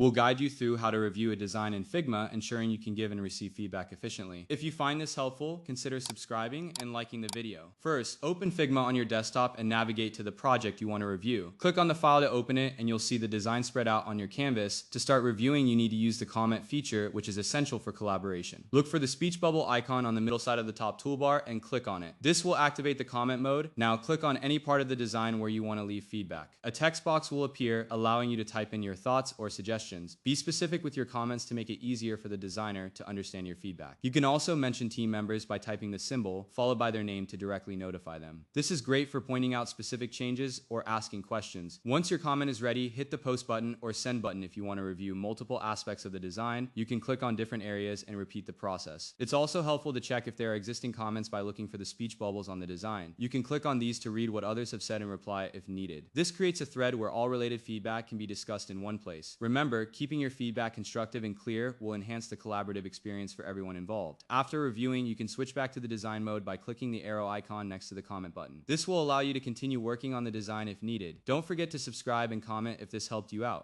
We'll guide you through how to review a design in Figma, ensuring you can give and receive feedback efficiently. If you find this helpful, consider subscribing and liking the video. First, open Figma on your desktop and navigate to the project you want to review. Click on the file to open it and you'll see the design spread out on your canvas. To start reviewing, you need to use the comment feature, which is essential for collaboration. Look for the speech bubble icon on the middle side of the top toolbar and click on it. This will activate the comment mode. Now click on any part of the design where you want to leave feedback. A text box will appear, allowing you to type in your thoughts or suggestions. Be specific with your comments to make it easier for the designer to understand your feedback. You can also mention team members by typing the symbol followed by their name to directly notify them. This is great for pointing out specific changes or asking questions. Once your comment is ready, hit the post button or send button if you want to review multiple aspects of the design. You can click on different areas and repeat the process. It's also helpful to check if there are existing comments by looking for the speech bubbles on the design. You can click on these to read what others have said and reply if needed. This creates a thread where all related feedback can be discussed in one place. Remember, keeping your feedback constructive and clear will enhance the collaborative experience for everyone involved. After reviewing, you can switch back to the design mode by clicking the arrow icon next to the comment button. This will allow you to continue working on the design if needed. Don't forget to subscribe and comment if this helped you out.